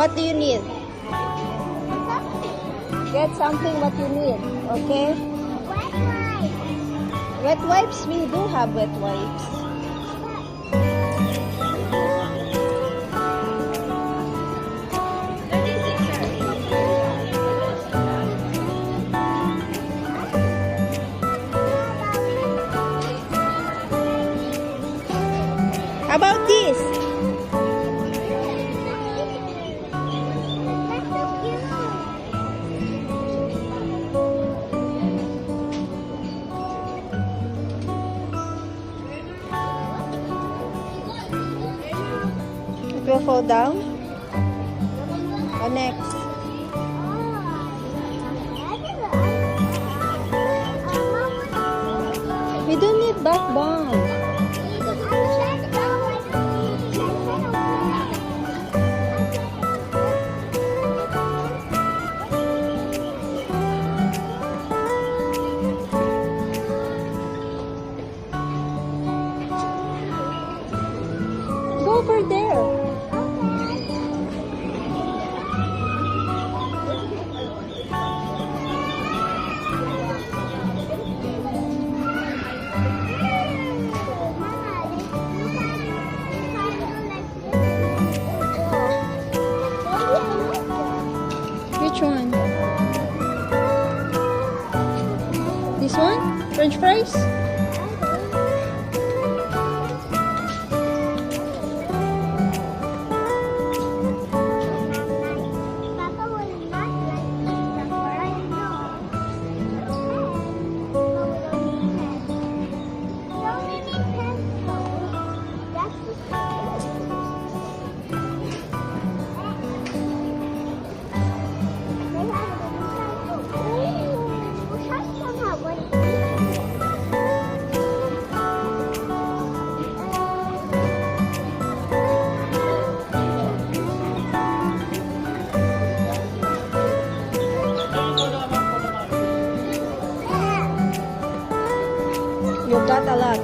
What do you need? Get something what you need, okay? Wet wipes. Wet wipes, we do have wet wipes. How about this? It will fall down. What next? We don't need bath bomb. Go over there. Which one? This one? French fries? You got a lot.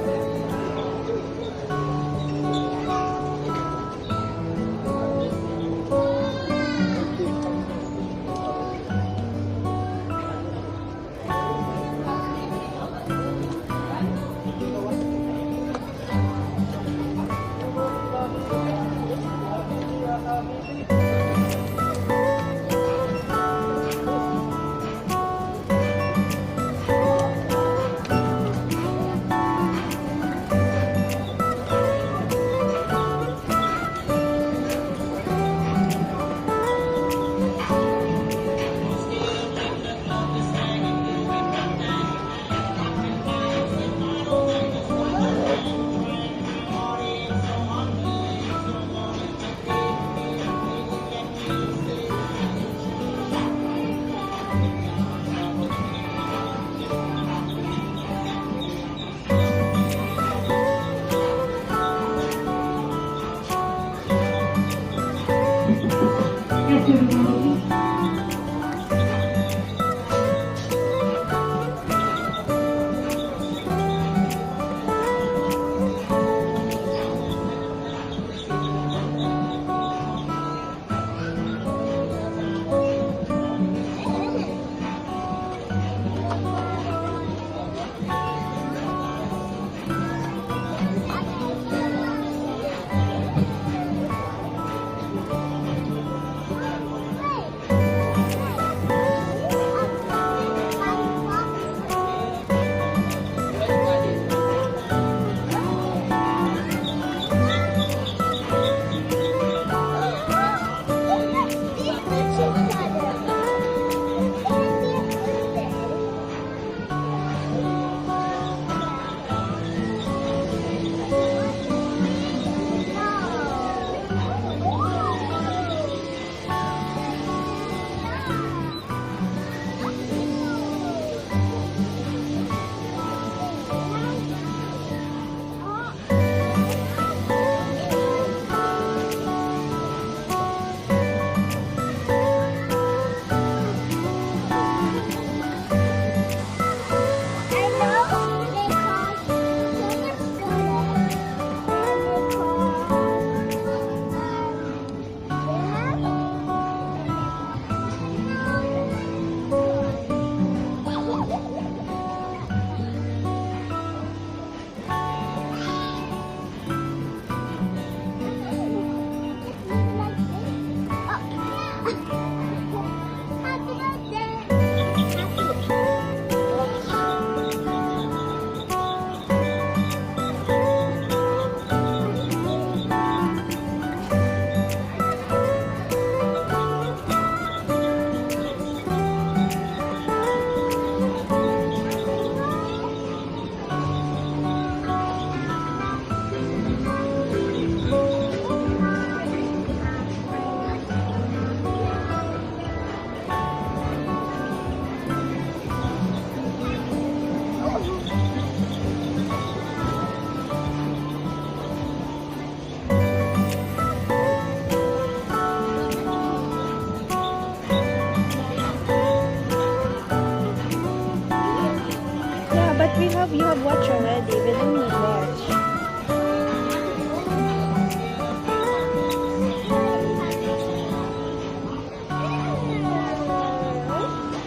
you have watch already. We don't need watch.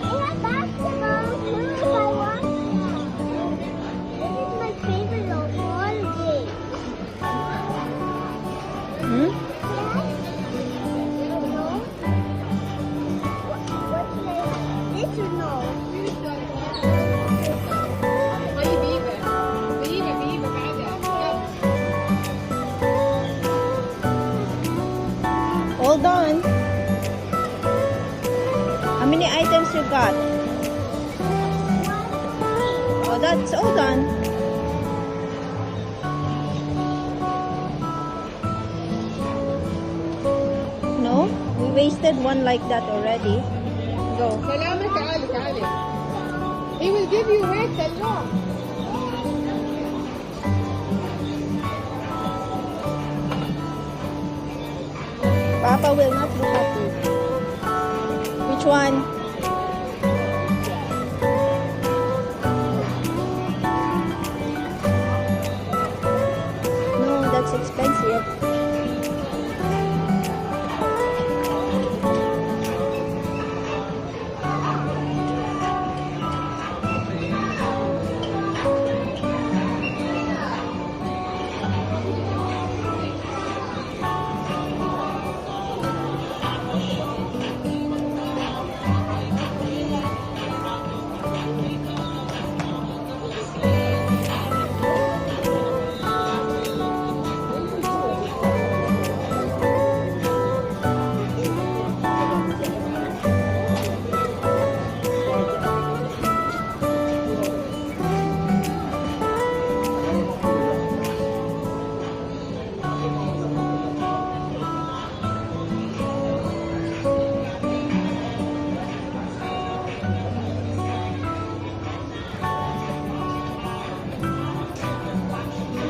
They have basketball too. I want one. This is my favorite of all games. Hmm? No? What should I have? This or no? Hold on. How many items you got? Oh, that's all done. No? We wasted one like that already. Go. سلامة تعالي تعالي. He will give you weight a lot. Papa will not look at you. Which one? No, that's expensive.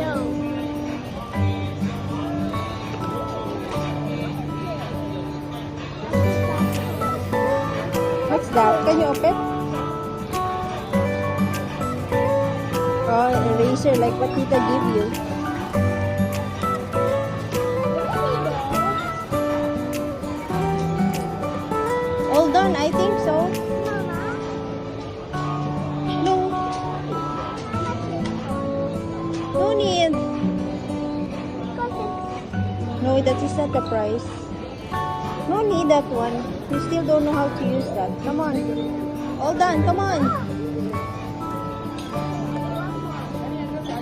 No. What's that? Can you open? Oh, eraser like what Tita give you. All done, I think so. No. No need. No, that is not the price. No need that one. You still don't know how to use that. Come on. All done. Come on.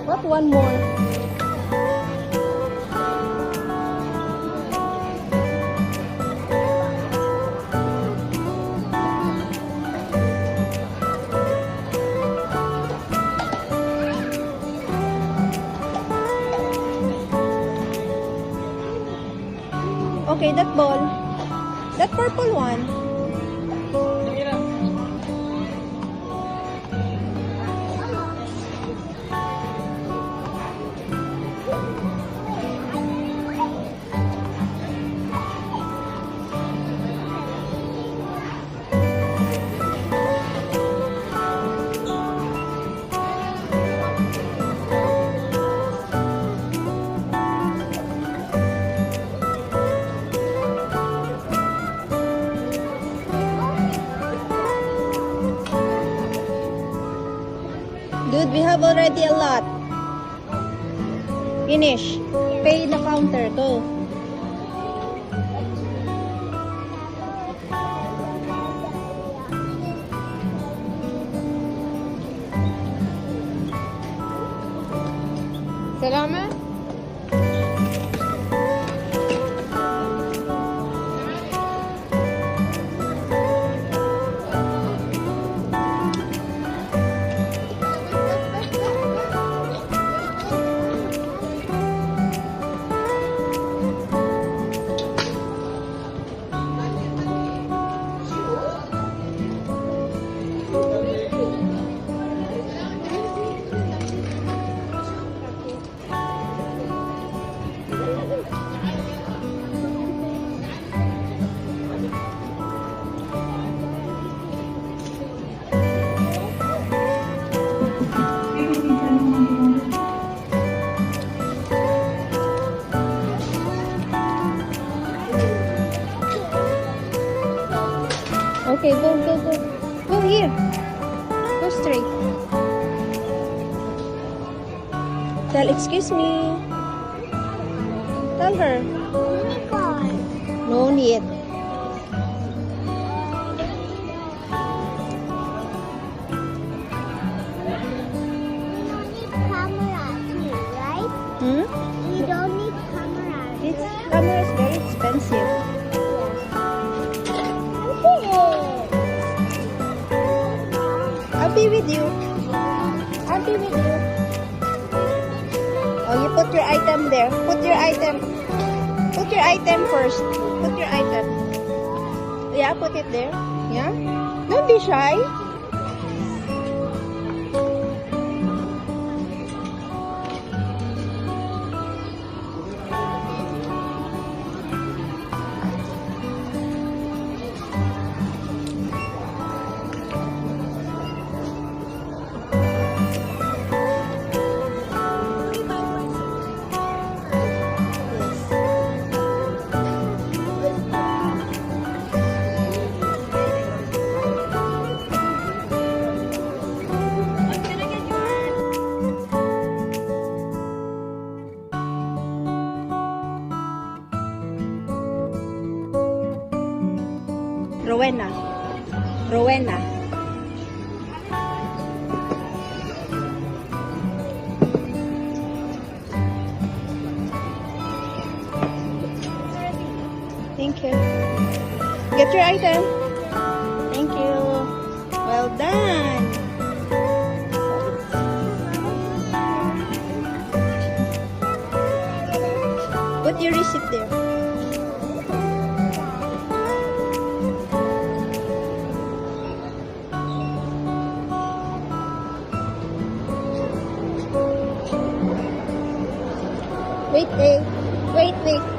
What one more? Okay, that ball. That purple one. Dude, we have already a lot. Finish. Pay the counter. Go. سلامة. straight. Tell, excuse me. Tell her. Unicorn. No need. Camera too, right? Hmm? You don't need camera. This camera is very expensive. I'll be with you. I'll be with you. Oh, you put your item there. Put your item. Put your item first. Put your item. Yeah, put it there. Yeah? Don't be shy. Rowena. Rowena. Thank you. Get your item. Thank you. Well done. Put your receipt there. Wait, wait. Wait, wait.